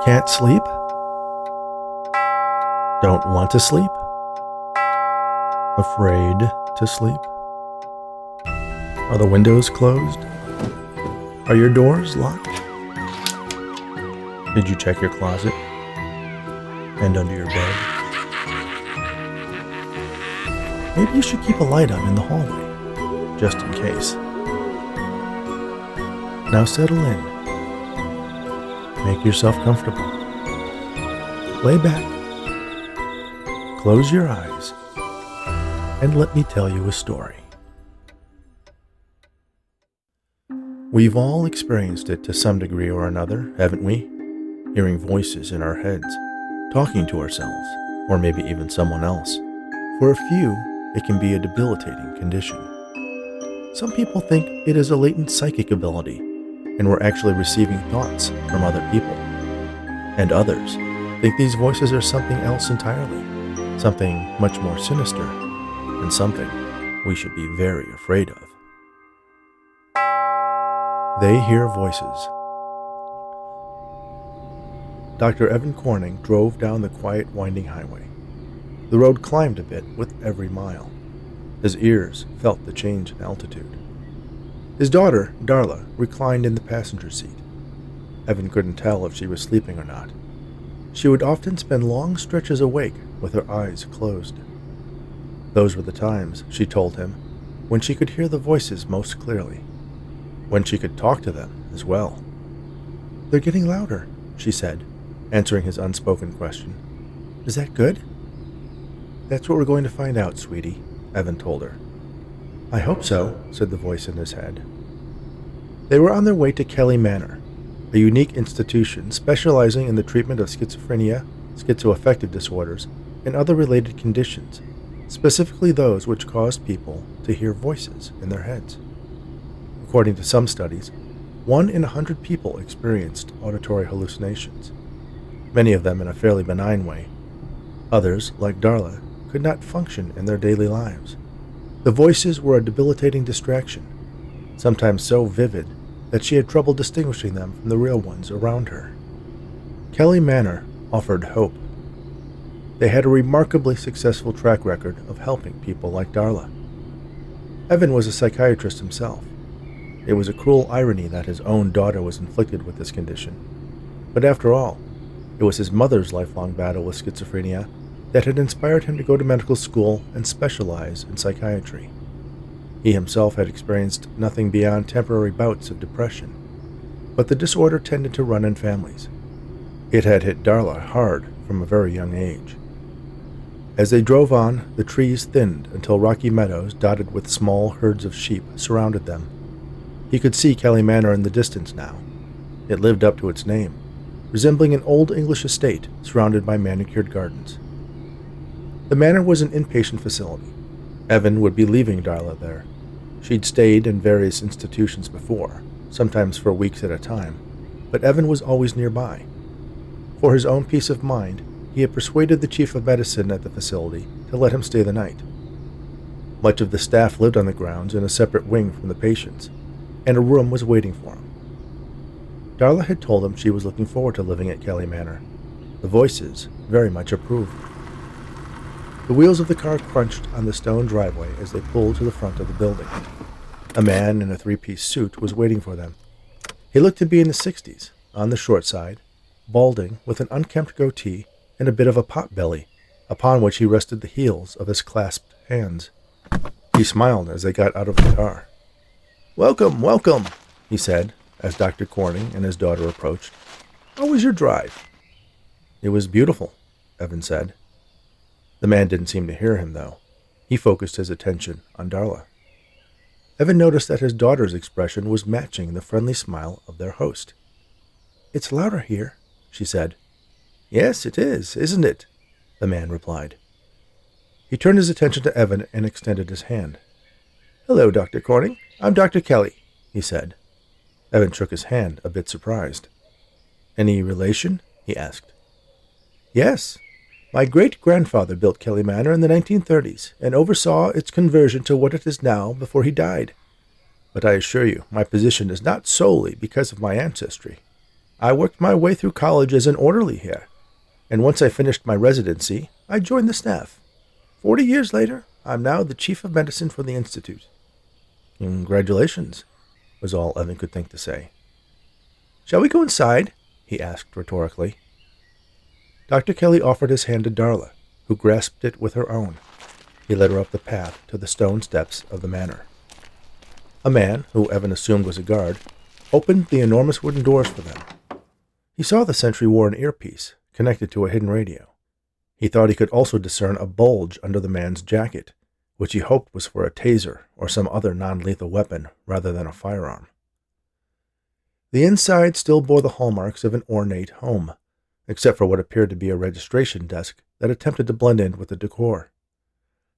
Can't sleep? Don't want to sleep? Afraid to sleep? Are the windows closed? Are your doors locked? Did you check your closet? And under your bed? Maybe you should keep a light on in the hallway, just in case. Now settle in. Make yourself comfortable. Lay back. Close your eyes. And let me tell you a story. We've all experienced it to some degree or another, haven't we? Hearing voices in our heads, talking to ourselves, or maybe even someone else. For a few, it can be a debilitating condition. Some people think it is a latent psychic ability, and we're actually receiving thoughts from other people. And others think these voices are something else entirely, something much more sinister, and something we should be very afraid of. They hear voices. Dr. Evan Corning drove down the quiet, winding highway. The road climbed a bit with every mile. His ears felt the change in altitude. His daughter, Darla, reclined in the passenger seat. Evan couldn't tell if she was sleeping or not. She would often spend long stretches awake with her eyes closed. Those were the times, she told him, when she could hear the voices most clearly, when she could talk to them as well. "They're getting louder," she said, answering his unspoken question. "Is that good?" "That's what we're going to find out, sweetie," Evan told her. "I hope so," said the voice in his head. They were on their way to Kelly Manor, a unique institution specializing in the treatment of schizophrenia, schizoaffective disorders, and other related conditions, specifically those which caused people to hear voices in their heads. According to some studies, 1 in 100 people experienced auditory hallucinations, many of them in a fairly benign way. Others, like Darla, could not function in their daily lives. The voices were a debilitating distraction, sometimes so vivid that she had trouble distinguishing them from the real ones around her. Kelly Manor offered hope. They had a remarkably successful track record of helping people like Darla. Evan was a psychiatrist himself. It was a cruel irony that his own daughter was inflicted with this condition. But after all, it was his mother's lifelong battle with schizophrenia that had inspired him to go to medical school and specialize in psychiatry. He himself had experienced nothing beyond temporary bouts of depression, but the disorder tended to run in families. It had hit Darla hard from a very young age. As they drove on, the trees thinned until rocky meadows dotted with small herds of sheep surrounded them. He could see Kelly Manor in the distance now. It lived up to its name, resembling an old English estate surrounded by manicured gardens. The manor was an inpatient facility. Evan would be leaving Darla there. She'd stayed in various institutions before, sometimes for weeks at a time, but Evan was always nearby. For his own peace of mind, he had persuaded the chief of medicine at the facility to let him stay the night. Much of the staff lived on the grounds in a separate wing from the patients, and a room was waiting for him. Darla had told him she was looking forward to living at Kelly Manor. The voices very much approved. The wheels of the car crunched on the stone driveway as they pulled to the front of the building. A man in a three-piece suit was waiting for them. He looked to be in the 60s, on the short side, balding with an unkempt goatee and a bit of a pot-belly, upon which he rested the heels of his clasped hands. He smiled as they got out of the car. "Welcome, welcome," he said, as Dr. Corning and his daughter approached. "How was your drive?" "It was beautiful," Evan said. The man didn't seem to hear him, though. He focused his attention on Darla. Evan noticed that his daughter's expression was matching the friendly smile of their host. "It's louder here," she said. "Yes, it is, isn't it?" the man replied. He turned his attention to Evan and extended his hand. "Hello, Dr. Corning. I'm Dr. Kelly," he said. Evan shook his hand, a bit surprised. "Any relation?" he asked. "Yes. My great-grandfather built Kelly Manor in the 1930s and oversaw its conversion to what it is now before he died. But I assure you, my position is not solely because of my ancestry. I worked my way through college as an orderly here, and once I finished my residency, I joined the staff. 40 years later, I'm now the chief of medicine for the Institute." "Congratulations," was all Evan could think to say. "Shall we go inside?" he asked rhetorically. Dr. Kelly offered his hand to Darla, who grasped it with her own. He led her up the path to the stone steps of the manor. A man, who Evan assumed was a guard, opened the enormous wooden doors for them. He saw the sentry-worn earpiece, connected to a hidden radio. He thought he could also discern a bulge under the man's jacket, which he hoped was for a taser or some other non-lethal weapon rather than a firearm. The inside still bore the hallmarks of an ornate home, except for what appeared to be a registration desk that attempted to blend in with the decor.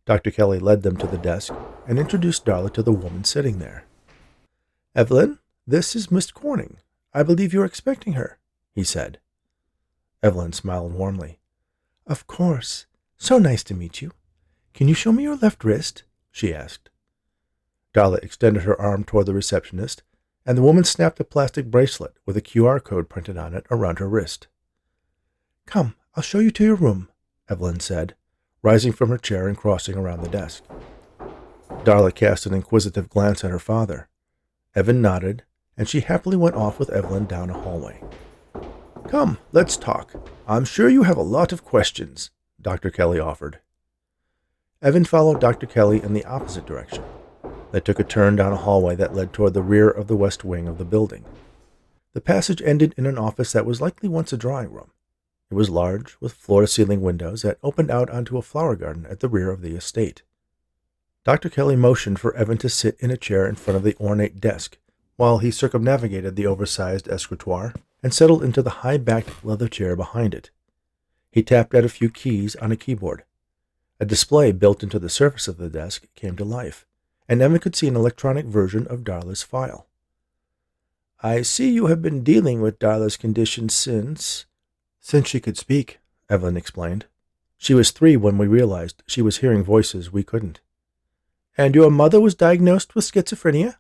Dr. Kelly led them to the desk and introduced Darla to the woman sitting there. "Evelyn, this is Miss Corning. I believe you're expecting her," he said. Evelyn smiled warmly. "Of course. So nice to meet you. Can you show me your left wrist?" she asked. Darla extended her arm toward the receptionist, and the woman snapped a plastic bracelet with a QR code printed on it around her wrist. "Come, I'll show you to your room," Evelyn said, rising from her chair and crossing around the desk. Darla cast an inquisitive glance at her father. Evan nodded, and she happily went off with Evelyn down a hallway. "Come, let's talk. I'm sure you have a lot of questions," Dr. Kelly offered. Evan followed Dr. Kelly in the opposite direction. They took a turn down a hallway that led toward the rear of the west wing of the building. The passage ended in an office that was likely once a drawing room. It was large, with floor-to-ceiling windows that opened out onto a flower garden at the rear of the estate. Dr. Kelly motioned for Evan to sit in a chair in front of the ornate desk, while he circumnavigated the oversized escritoire and settled into the high-backed leather chair behind it. He tapped at a few keys on a keyboard. A display built into the surface of the desk came to life, and Evan could see an electronic version of Darla's file. "I see you have been dealing with Darla's condition since she could speak," Evelyn explained. "She was 3 when we realized she was hearing voices we couldn't." "And your mother was diagnosed with schizophrenia?"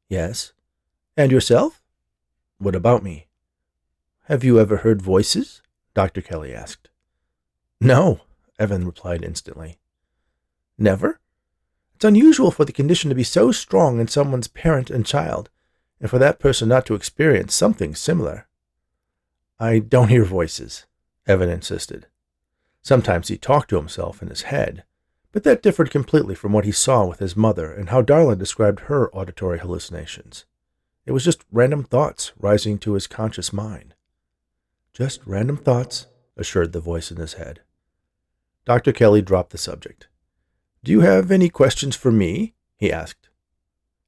"Yes." "And yourself?" "What about me?" "Have you ever heard voices?" Dr. Kelly asked. "No," Evan replied instantly. "Never? It's unusual for the condition to be so strong in someone's parent and child, and for that person not to experience something similar." "I don't hear voices," Evan insisted. Sometimes he talked to himself in his head, but that differed completely from what he saw with his mother and how Darla described her auditory hallucinations. It was just random thoughts rising to his conscious mind. "Just random thoughts," assured the voice in his head. Dr. Kelly dropped the subject. "Do you have any questions for me?" he asked.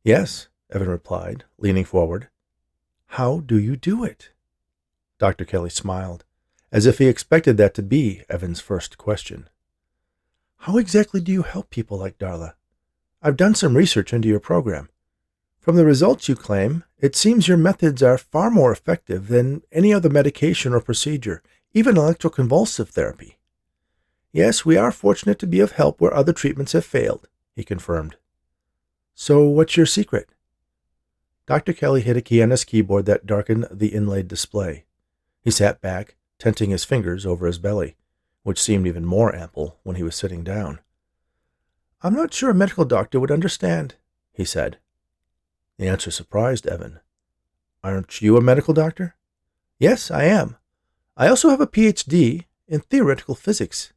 "Yes," Evan replied, leaning forward. "How do you do it?" Dr. Kelly smiled, as if he expected that to be Evan's first question. "How exactly do you help people like Darla? I've done some research into your program. From the results you claim, it seems your methods are far more effective than any other medication or procedure, even electroconvulsive therapy." "Yes, we are fortunate to be of help where other treatments have failed," he confirmed. "So what's your secret?" Dr. Kelly hit a key on his keyboard that darkened the inlaid display. He sat back, tenting his fingers over his belly, which seemed even more ample when he was sitting down. "I'm not sure a medical doctor would understand," he said. The answer surprised Evan. "Aren't you a medical doctor?" "Yes, I am. I also have a Ph.D. in theoretical physics."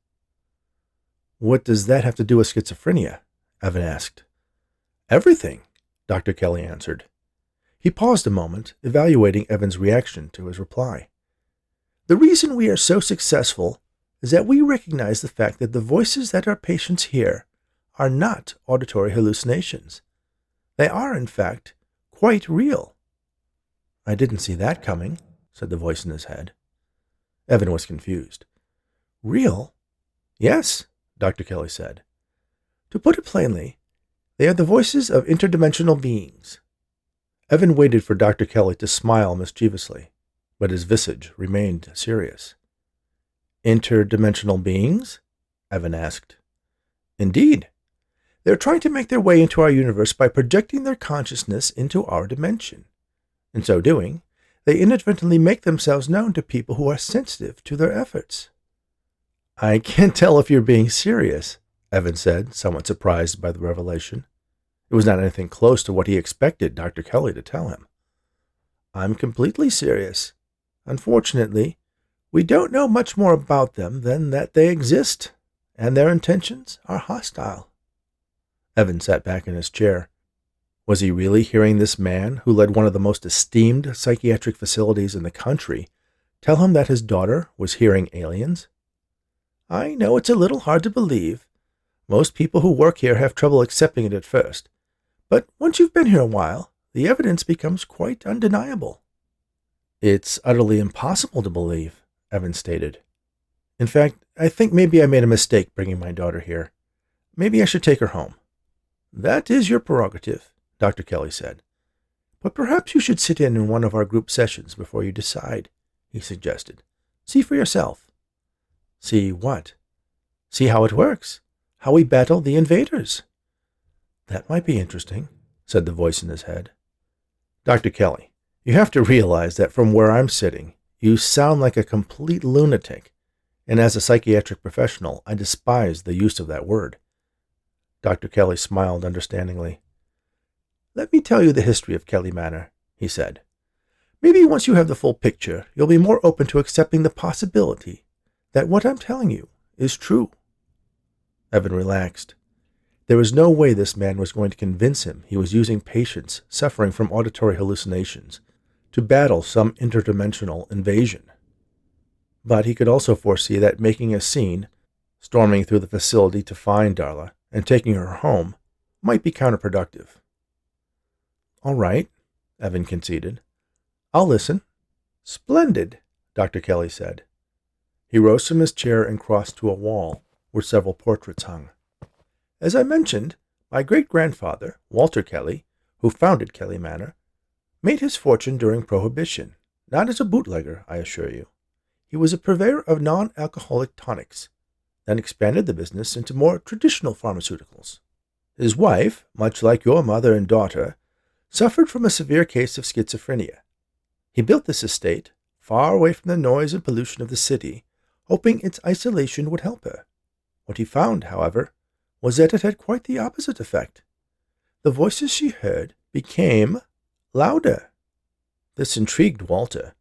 "What does that have to do with schizophrenia?" Evan asked. "Everything," Dr. Kelly answered. He paused a moment, evaluating Evan's reaction to his reply. "The reason we are so successful is that we recognize the fact that the voices that our patients hear are not auditory hallucinations. They are, in fact, quite real." "I didn't see that coming," said the voice in his head. Evan was confused. "Real?" "Yes," Dr. Kelly said. "To put it plainly, they are the voices of interdimensional beings." Evan waited for Dr. Kelly to smile mischievously, but his visage remained serious. "Interdimensional beings?" Evan asked. "Indeed. They're trying to make their way into our universe by projecting their consciousness into our dimension. In so doing, They inadvertently make themselves known to people who are sensitive to their efforts." "I can't tell if you're being serious," Evan said, somewhat surprised by the revelation. It was not anything close to what he expected Dr. Kelly to tell him. "I'm completely serious. Unfortunately, we don't know much more about them than that they exist, and their intentions are hostile." Evan sat back in his chair. Was he really hearing this man, who led one of the most esteemed psychiatric facilities in the country, tell him that his daughter was hearing aliens? "I know it's a little hard to believe. Most people who work here have trouble accepting it at first. But once you've been here a while, the evidence becomes quite undeniable." "It's utterly impossible to believe," Evan stated. "In fact, I think maybe I made a mistake bringing my daughter here. Maybe I should take her home." "That is your prerogative," Dr. Kelly said. "But perhaps you should sit in one of our group sessions before you decide," he suggested. "See for yourself." "See what?" "See how it works. How we battle the invaders." "That might be interesting," said the voice in his head. "Dr. Kelly, you have to realize that from where I'm sitting, you sound like a complete lunatic, and as a psychiatric professional, I despise the use of that word." Dr. Kelly smiled understandingly. "Let me tell you the history of Kelly Manor," he said. "Maybe once you have the full picture, you'll be more open to accepting the possibility that what I'm telling you is true." Evan relaxed. There was no way this man was going to convince him he was using patients suffering from auditory hallucinations to battle some interdimensional invasion. But he could also foresee that making a scene, storming through the facility to find Darla and taking her home, might be counterproductive. "All right," Evan conceded. "I'll listen." "Splendid," Dr. Kelly said. He rose from his chair and crossed to a wall where several portraits hung. "As I mentioned, my great-grandfather, Walter Kelly, who founded Kelly Manor, made his fortune during Prohibition, not as a bootlegger, I assure you. He was a purveyor of non-alcoholic tonics, then expanded the business into more traditional pharmaceuticals. His wife, much like your mother and daughter, suffered from a severe case of schizophrenia. He built this estate, far away from the noise and pollution of the city, hoping its isolation would help her. What he found, however, was that it had quite the opposite effect. The voices she heard became louder. This intrigued Walter.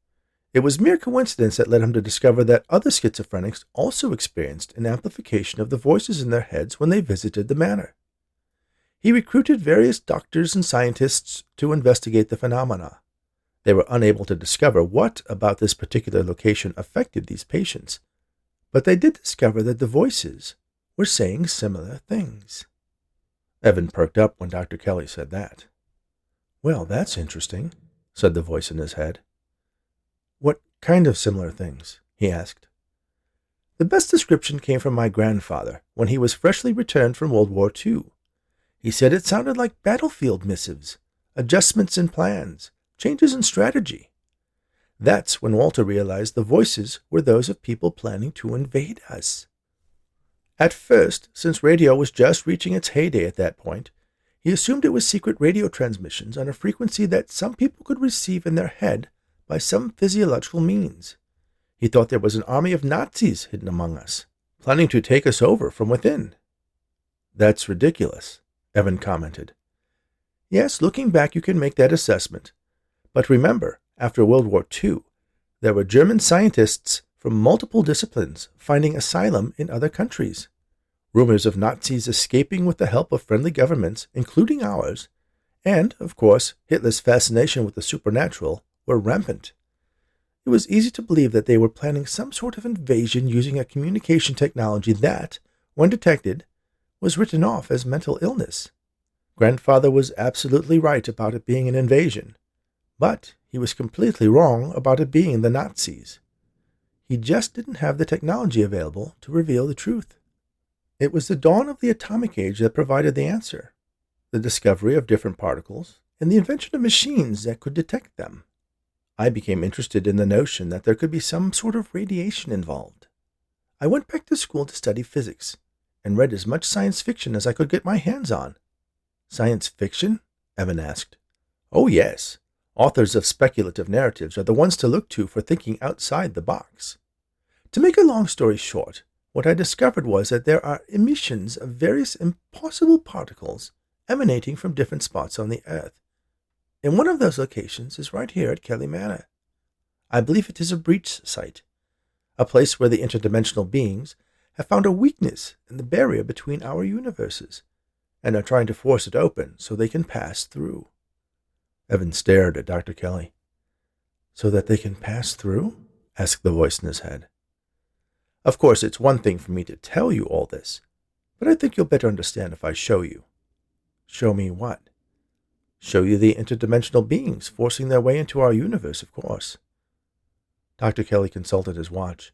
It was mere coincidence that led him to discover that other schizophrenics also experienced an amplification of the voices in their heads when they visited the manor. He recruited various doctors and scientists to investigate the phenomena. They were unable to discover what about this particular location affected these patients, but they did discover that the voices were saying similar things." Evan perked up when Dr. Kelly said that. "Well, that's interesting," said the voice in his head. "What kind of similar things?" he asked. "The best description came from my grandfather when he was freshly returned from World War II. He said it sounded like battlefield missives, adjustments in plans, changes in strategy. That's when Walter realized the voices were those of people planning to invade us. At first, since radio was just reaching its heyday at that point, he assumed it was secret radio transmissions on a frequency that some people could receive in their head by some physiological means. He thought there was an army of Nazis hidden among us, planning to take us over from within." "That's ridiculous," Evan commented. "Yes, looking back you can make that assessment. But remember, after World War II, there were German scientists from multiple disciplines finding asylum in other countries. Rumors of Nazis escaping with the help of friendly governments, including ours, and, of course, Hitler's fascination with the supernatural, were rampant. It was easy to believe that they were planning some sort of invasion using a communication technology that, when detected, was written off as mental illness. Grandfather was absolutely right about it being an invasion, but he was completely wrong about it being the Nazis. He just didn't have the technology available to reveal the truth. It was the dawn of the atomic age that provided the answer, the discovery of different particles, and the invention of machines that could detect them. I became interested in the notion that there could be some sort of radiation involved. I went back to school to study physics, and read as much science fiction as I could get my hands on." "Science fiction?" Evan asked. "Oh, yes. Authors of speculative narratives are the ones to look to for thinking outside the box. To make a long story short, what I discovered was that there are emissions of various impossible particles emanating from different spots on the Earth. And one of those locations is right here at Kelly Manor. I believe it is a breach site, a place where the interdimensional beings have found a weakness in the barrier between our universes, and are trying to force it open so they can pass through. Evan stared at Dr. Kelly. So that they can pass through? Asked the voice in his head. Of course, it's one thing for me to tell you all this, but I think you'll better understand if I show you. Show me what? Show you the interdimensional beings forcing their way into our universe, of course. Dr. Kelly consulted his watch,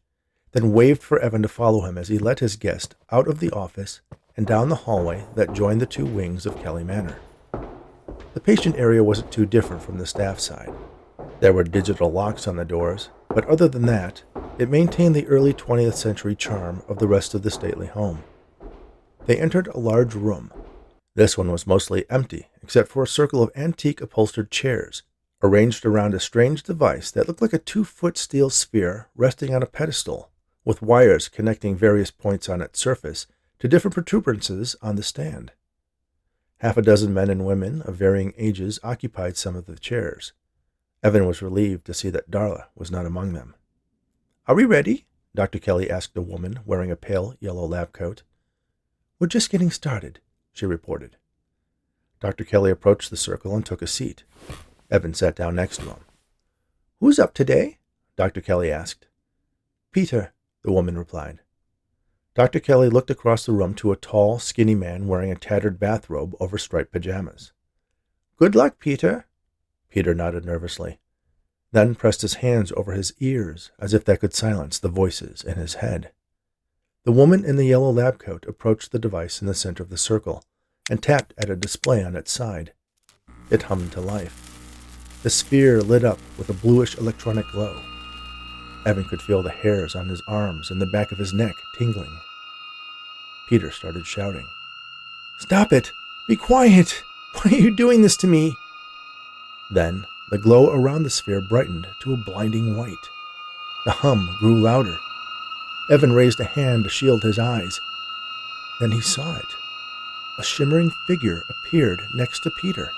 then waved for Evan to follow him as he led his guest out of the office and down the hallway that joined the two wings of Kelly Manor. The patient area wasn't too different from the staff side. There were digital locks on the doors, but other than that, it maintained the early 20th century charm of the rest of the stately home. They entered a large room. This one was mostly empty, except for a circle of antique upholstered chairs, arranged around a strange device that looked like a 2-foot steel sphere resting on a pedestal, with wires connecting various points on its surface to different protuberances on the stand. Half a dozen men and women of varying ages occupied some of the chairs. Evan was relieved to see that Darla was not among them. "Are we ready?" Dr. Kelly asked a woman wearing a pale yellow lab coat. "We're just getting started," she reported. Dr. Kelly approached the circle and took a seat. Evan sat down next to him. "Who's up today?" Dr. Kelly asked. "Peter," the woman replied. Dr. Kelly looked across the room to a tall, skinny man wearing a tattered bathrobe over striped pajamas. "Good luck, Peter." Peter nodded nervously, then pressed his hands over his ears as if that could silence the voices in his head. The woman in the yellow lab coat approached the device in the center of the circle and tapped at a display on its side. It hummed to life. The sphere lit up with a bluish electronic glow. Evan could feel the hairs on his arms and the back of his neck tingling. Peter started shouting. "Stop it! Be quiet! Why are you doing this to me?" Then the glow around the sphere brightened to a blinding white. The hum grew louder. Evan raised a hand to shield his eyes. Then he saw it. A shimmering figure appeared next to Peter.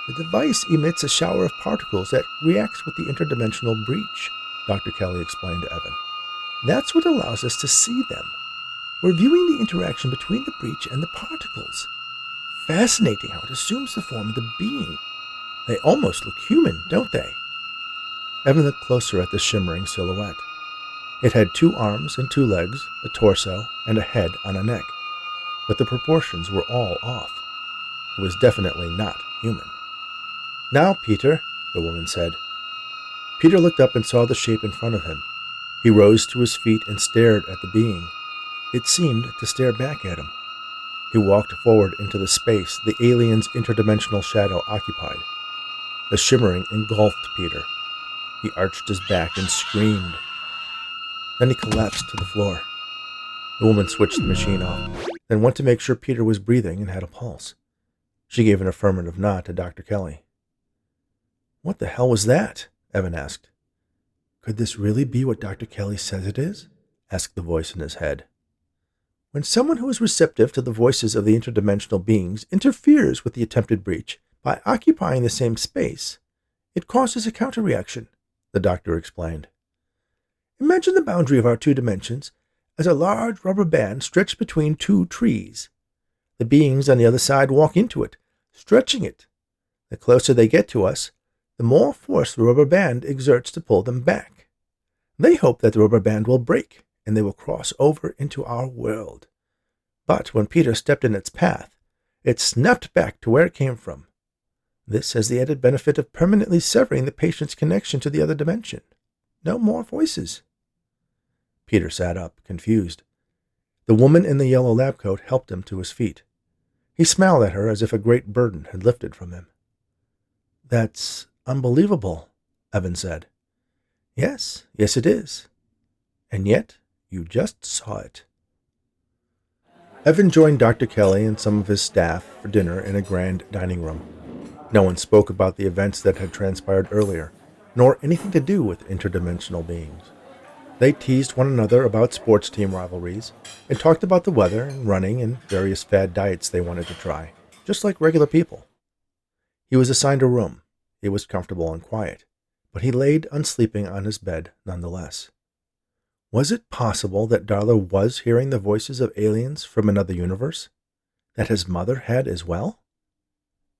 "The device emits a shower of particles that reacts with the interdimensional breach," Dr. Kelly explained to Evan. "That's what allows us to see them. We're viewing the interaction between the breach and the particles. Fascinating how it assumes the form of the being. They almost look human, don't they?" Evan looked closer at the shimmering silhouette. It had 2 arms and 2 legs, a torso, and a head on a neck, but the proportions were all off. It was definitely not human. "Now, Peter," the woman said. Peter looked up and saw the shape in front of him. He rose to his feet and stared at the being. It seemed to stare back at him. He walked forward into the space the alien's interdimensional shadow occupied. The shimmering engulfed Peter. He arched his back and screamed. Then he collapsed to the floor. The woman switched the machine off, then went to make sure Peter was breathing and had a pulse. She gave an affirmative nod to Dr. Kelly. "What the hell was that?" Evan asked. "Could this really be what Dr. Kelly says it is?" asked the voice in his head. "When someone who is receptive to the voices of the interdimensional beings interferes with the attempted breach by occupying the same space, it causes a counterreaction," the doctor explained. "Imagine the boundary of our 2 dimensions as a large rubber band stretched between 2 trees. The beings on the other side walk into it, stretching it. The closer they get to us, the more force the rubber band exerts to pull them back. They hope that the rubber band will break, and they will cross over into our world. But when Peter stepped in its path, it snapped back to where it came from. This has the added benefit of permanently severing the patient's connection to the other dimension. No more voices." Peter sat up, confused. The woman in the yellow lab coat helped him to his feet. He smiled at her as if a great burden had lifted from him. "That's unbelievable," Evan said. Yes, it is. And yet, you just saw it." Evan joined Dr. Kelly and some of his staff for dinner in a grand dining room. No one spoke about the events that had transpired earlier, nor anything to do with interdimensional beings. They teased one another about sports team rivalries, and talked about the weather and running and various fad diets they wanted to try, just like regular people. He was assigned a room. It was comfortable and quiet, but he laid unsleeping on his bed nonetheless. Was it possible that Darla was hearing the voices of aliens from another universe? That his mother had as well?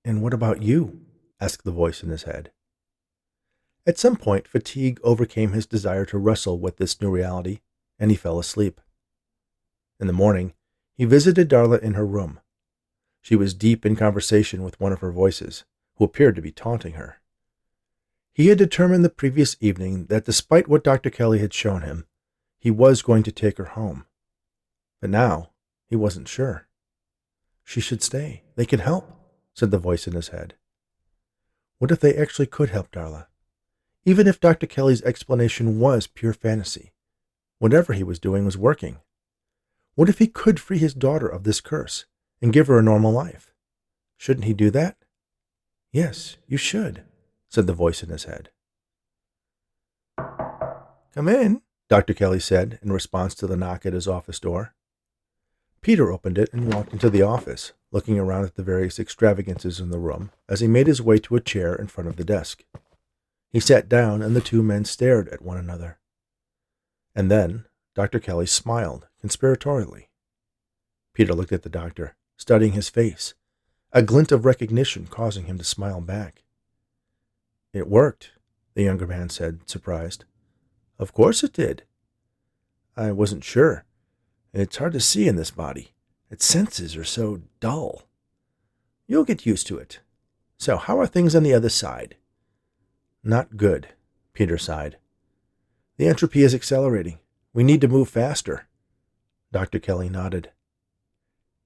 "And what about you?" asked the voice in his head. At some point, fatigue overcame his desire to wrestle with this new reality, and he fell asleep. In the morning, he visited Darla in her room. She was deep in conversation with one of her voices, who appeared to be taunting her. He had determined the previous evening that despite what Dr. Kelly had shown him, he was going to take her home. But now, he wasn't sure. "She should stay. They can help," said the voice in his head. What if they actually could help Darla? Even if Dr. Kelly's explanation was pure fantasy, whatever he was doing was working. What if he could free his daughter of this curse and give her a normal life? Shouldn't he do that? "Yes, you should," said the voice in his head. "Come in," Dr. Kelly said in response to the knock at his office door. Peter opened it and walked into the office, looking around at the various extravagances in the room as he made his way to a chair in front of the desk. He sat down and the two men stared at one another. And then Dr. Kelly smiled conspiratorially. Peter looked at the doctor, studying his face, a glint of recognition causing him to smile back. "It worked," the younger man said, surprised. "Of course it did. I wasn't sure. It's hard to see in this body. Its senses are so dull. You'll get used to it. So how are things on the other side?" "Not good," Peter sighed. "The entropy is accelerating. We need to move faster." Dr. Kelly nodded.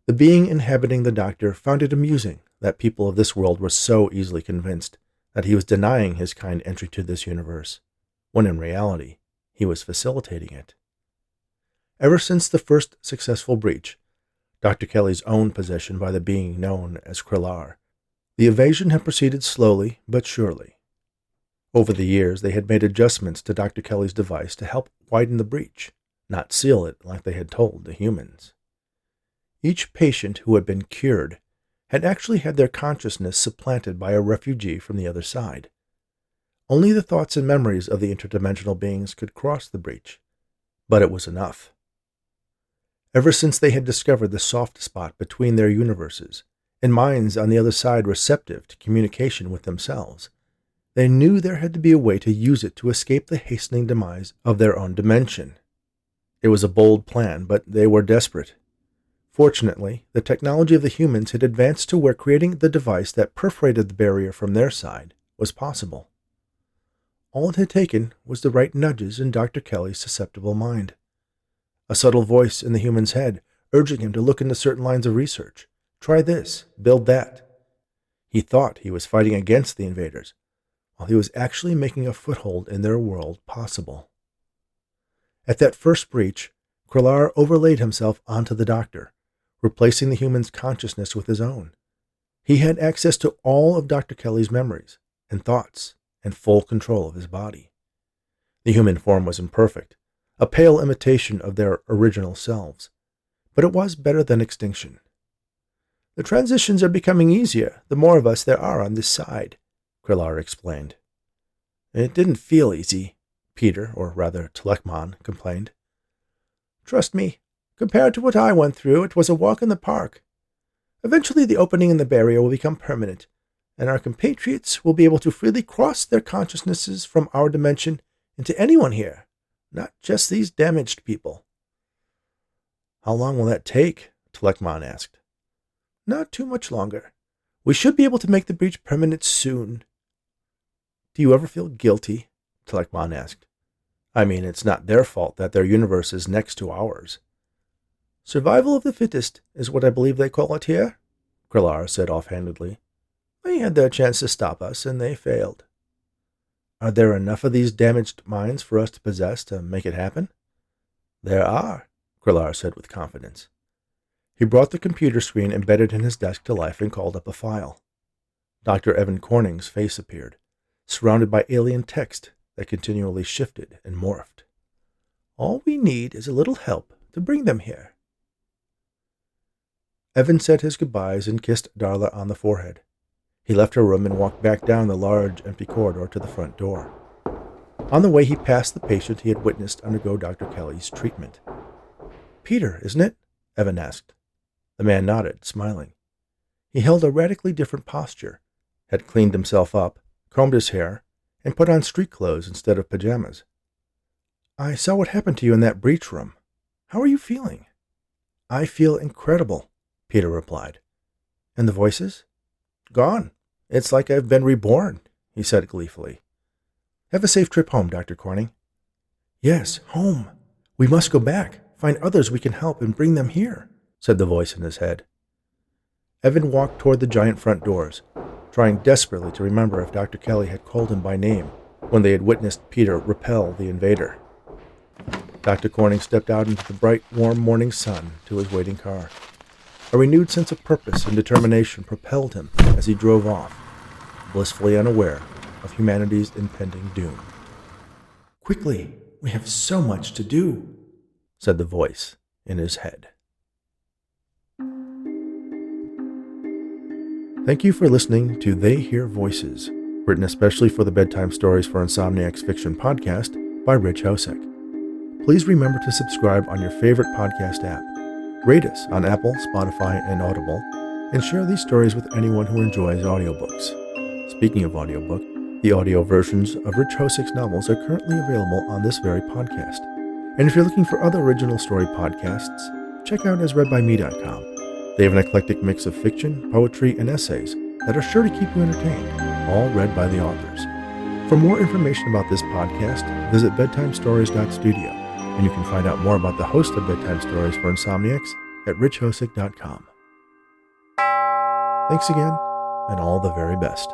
The being inhabiting the doctor found it amusing that people of this world were so easily convinced that he was denying his kind entry to this universe, when in reality he was facilitating it. Ever since the first successful breach, Dr. Kelly's own possession by the being known as Krellar, the evasion had proceeded slowly but surely. Over the years, they had made adjustments to Dr. Kelly's device to help widen the breach, not seal it like they had told the humans. Each patient who had been cured had actually had their consciousness supplanted by a refugee from the other side. Only the thoughts and memories of the interdimensional beings could cross the breach, but it was enough. Ever since they had discovered the soft spot between their universes, and minds on the other side receptive to communication with themselves, they knew there had to be a way to use it to escape the hastening demise of their own dimension. It was a bold plan, but they were desperate. Fortunately, the technology of the humans had advanced to where creating the device that perforated the barrier from their side was possible. All it had taken was the right nudges in Dr. Kelly's susceptible mind. A subtle voice in the human's head urging him to look into certain lines of research. Try this, build that. He thought he was fighting against the invaders, while he was actually making a foothold in their world possible. At that first breach, Krellar overlaid himself onto the doctor, replacing the human's consciousness with his own. He had access to all of Dr. Kelly's memories and thoughts and full control of his body. The human form was imperfect, a pale imitation of their original selves, but it was better than extinction. "The transitions are becoming easier the more of us there are on this side," Krellar explained. "It didn't feel easy," Peter, or rather Telekmon, complained. "Trust me, compared to what I went through, it was a walk in the park. Eventually the opening in the barrier will become permanent, and our compatriots will be able to freely cross their consciousnesses from our dimension into anyone here, not just these damaged people." "How long will that take?" Telekmon asked. "Not too much longer. We should be able to make the breach permanent soon." "Do you ever feel guilty?" Telekmon asked. "I mean, it's not their fault that their universe is next to ours." "Survival of the fittest is what I believe they call it here," Krellar said offhandedly. "They had their chance to stop us, and they failed." "Are there enough of these damaged minds for us to possess to make it happen?" "There are," Krellar said with confidence. He brought the computer screen embedded in his desk to life and called up a file. Dr. Evan Corning's face appeared, surrounded by alien text that continually shifted and morphed. "All we need is a little help to bring them here." Evan said his goodbyes and kissed Darla on the forehead. He left her room and walked back down the large, empty corridor to the front door. On the way, he passed the patient he had witnessed undergo Dr. Kelly's treatment. "Peter, isn't it?" Evan asked. The man nodded, smiling. He held a radically different posture, had cleaned himself up, combed his hair, and put on street clothes instead of pajamas. "I saw what happened to you in that breach room. How are you feeling?" "I feel incredible," Peter replied. "And the voices?" "Gone. It's like I've been reborn," he said gleefully. "Have a safe trip home, Dr. Corning." "Yes, home. We must go back, find others we can help, and bring them here," said the voice in his head. Evan walked toward the giant front doors, trying desperately to remember if Dr. Kelly had called him by name when they had witnessed Peter repel the invader. Dr. Corning stepped out into the bright, warm morning sun to his waiting car. A renewed sense of purpose and determination propelled him as he drove off, blissfully unaware of humanity's impending doom. "Quickly, we have so much to do," said the voice in his head. Thank you for listening to They Hear Voices, written especially for the Bedtime Stories for Insomniacs Fiction podcast by Rich Hosek. Please remember to subscribe on your favorite podcast app, rate us on Apple, Spotify, and Audible, and share these stories with anyone who enjoys audiobooks. Speaking of audiobook, the audio versions of Rich Hosek's novels are currently available on this very podcast. And if you're looking for other original story podcasts, check out asreadbyme.com. They have an eclectic mix of fiction, poetry, and essays that are sure to keep you entertained, all read by the authors. For more information about this podcast, visit bedtimestories.studio, and you can find out more about the host of Bedtime Stories for Insomniacs at richhosek.com. Thanks again, and all the very best.